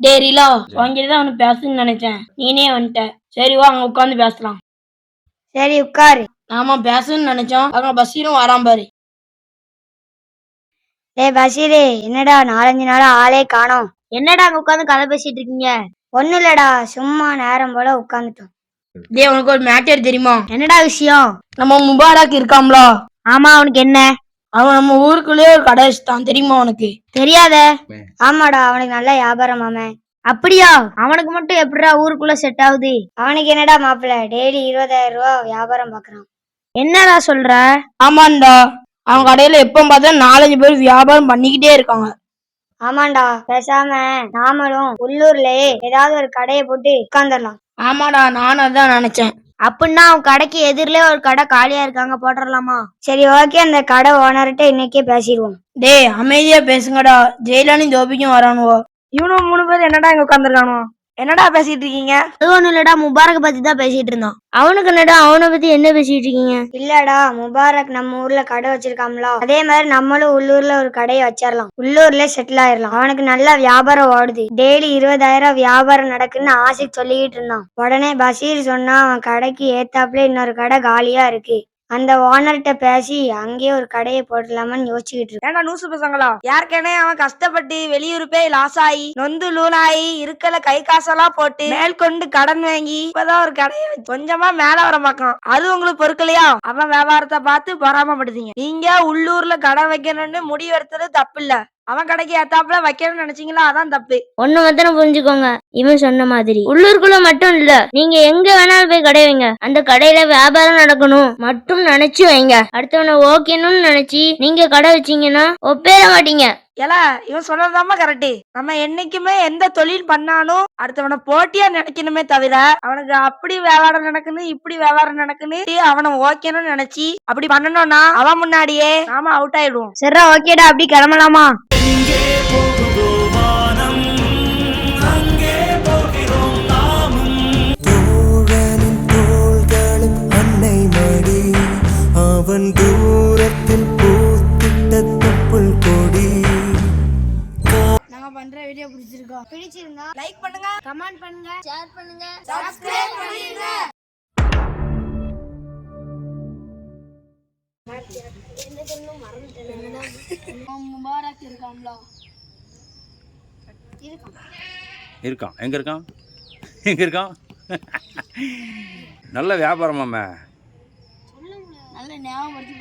டேரிலா வாங்கிட்டு அவனு பேசணும்னு நினைச்சேன், நீனே வந்துட்ட. சரி வா, அங்க உட்காந்து பேசலாம். சரி உட்காரு. நாம பேசணும்னு நினைச்சோம், அங்க பஷீரும் வரான் பாரு. டேய் பஷீரு, என்னடா 4-5 நாளா ஆளே காணோம்? என்னடா அங்க உட்காந்து கதை பேசிட்டு இருக்கீங்க? ஒண்ணும் இல்லடா, சும்மா நேரம் போல உட்காந்துட்டோம். டே, உனக்கு ஒரு மேட்டர் தெரியுமா? என்னடா விஷயம்? நம்ம முபாரக் இருக்காம்ல. ஆமா, அவனுக்கு என்ன? அவன் நம்ம ஊருக்குள்ளேயே ஒரு கடை வச்சுட்டான், தெரியுமா உனக்கு? தெரியாத. ஆமாடா, அவனுக்கு நல்ல வியாபாரம் ஆமே. அப்படியா? அவனுக்கு மட்டும் எப்படிடா ஊருக்குள்ள செட் ஆகுது? அவனுக்கு என்னடா மாப்பிள்ள, டெய்லி 20,000 ரூபாய் வியாபாரம் பாக்குறான். என்னடா சொல்ற? ஆமாண்டா, அவன் கடையில எப்ப பார்த்தா 4-5 பேர் வியாபாரம் பண்ணிக்கிட்டே இருக்காங்க. ஆமாண்டா, பேசாம நாமளும் உள்ளூர்லயே ஏதாவது ஒரு கடையை போட்டு உட்கார்ந்துடலாம். ஆமாடா, நானும் அதான் நினைச்சேன். அப்படின்னா அவன் கடைக்கு எதிரிலே ஒரு கடை காலியா இருக்காங்க, போட்டுடலாமா? சரி ஓகே, அந்த கடை ஓனர்கிட்ட இன்னைக்கே பேசிடுவோம். டே, அமைதியா பேசுங்கடா, ஜெயிலானி தோபிக்கும் வரானுவோ. இவனும் 3 பேர் என்னடா இங்க உட்காந்துருக்கானோ? என்னடா பேசிட்டு இருக்கீங்க? அது ஒண்ணும் இல்லடா, முபாரக் பத்தி தான் பேசிட்டு இருந்தோம். அவனுக்கு என்னடா, அவனை பத்தி என்ன பேசிட்டு இருக்கீங்க? இல்லடா, முபாரக் நம்ம ஊர்ல கடை வச்சிருக்காம்ல, அதே மாதிரி நம்மளும் உள்ளூர்ல ஒரு கடையை வச்சிடலாம். உள்ளூர்ல செட்டில் ஆயிடலாம். அவனுக்கு நல்ல வியாபாரம் ஓடுது, டெய்லி 20,000 வியாபாரம் நடக்குன்னு ஆசைக்கு சொல்லிக்கிட்டு இருந்தான். உடனே பஷீர் சொன்னா அவன் கடைக்கு ஏத்தாப்புல இன்னொரு கடை காலியா இருக்கு, அந்த ஓனர்கிட்ட பேசி அங்கேயே ஒரு கடையை போடலாமான்னு யோசிச்சுக்கிட்டு இருக்கு. ஏன்னா நூசு பசங்களா, யாருக்கேனே அவன் கஷ்டப்பட்டு வெளியூர் போய் லாஸ் ஆகி நொந்து லூனாயி இருக்கல கை காசெல்லாம் போட்டு மேற்கொண்டு கடன் வாங்கி இப்பதான் ஒரு கடையை கொஞ்சமா மேல வர பார்க்கலாம். அது உங்களுக்கு பொறுக்கலையா? அவன் வியாபாரத்தை பார்த்து பொறாமப்படுதீங்க. நீங்க உள்ளூர்ல கடை வைக்கணும்னு முடிவு எடுத்தது தப்பு இல்ல, அவன் கடைக்கு ஏத்தாப்புல வைக்கணும்னு நினைச்சீங்களா, அதான் தப்பு. ஒண்ணு மட்டும் புரிஞ்சுக்கோங்க, இவன் சொன்ன மாதிரி உள்ளூருக்குள்ள மட்டும் இல்ல, நீங்க எங்க வேணாலும் போய் கடை வைங்க, அந்த கடையில வியாபாரம் நடக்கணும் மட்டும் நினைச்சு வைங்க. அடுத்தவனை ஓகேன்னு நினைச்சு நீங்க கடை வச்சீங்கன்னா ஒப்பேற மாட்டீங்க. ஏல, இவன் சொன்னதாமா கரெக்ட். நம்ம என்னைக்குமே எந்த தொழில் பண்ணாலும் அடுத்தவனை போட்டியா நினைக்கணுமே தவிர அவனுக்கு அப்படி வியாபாரம் நடக்குன்னு இப்படி வியாபாரம் நடக்குன்னு அவனை ஓகேன்னு நினைச்சு அப்படி பண்ணணும்னா அவன் முன்னாடியே நாம அவுட் ஆயிடுவோம். சரிடா, ஓகேடா, அப்படி கிளம்பலாமா? அவன் தூரத்தில் பூத்திட்ட தொப்புள் கொடி. நாங்க பண்ற வீடியோ பிடிச்சிருந்தா லைக் பண்ணுங்க, கமெண்ட் பண்ணுங்க, ஷேர் பண்ணுங்க, சப்ஸ்கிரைப் பண்ணுங்க. முபாரக் இருக்காம்ல. இருக்கான். எங்க இருக்கான்? எங்க இருக்கான்? நல்ல வியாபாரமாமே. நல்ல ஞாபகம்.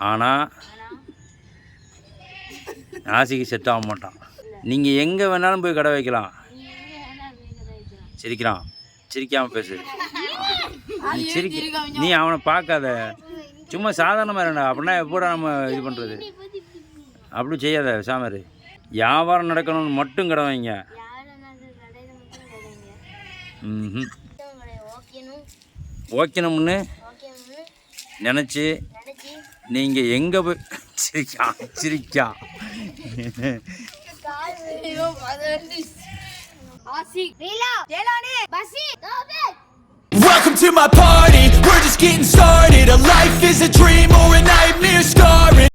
ஆனா ஆசைக்கு செட் ஆக மாட்டான். நீங்க எங்க வேணாலும் போய் கடை வைக்கலாம். சிரிக்கிறான், சிரிக்காம பேசு. நீ அவனை பார்க்காத, சும்மா சாதாரணமாக இருந்தா. அப்படின்னா எப்போடா நம்ம இது பண்ணுறது? அப்படி செய்யாத சாமரு. வியாபாரம் நடக்கணும்னு மட்டும் கடை வைங்க. ஓகேனும்னு நினச்சி நீங்கள் எங்கே போய் சிரிக்கா Welcome to my party, we're just getting started. A life is a dream or a nightmare scarring.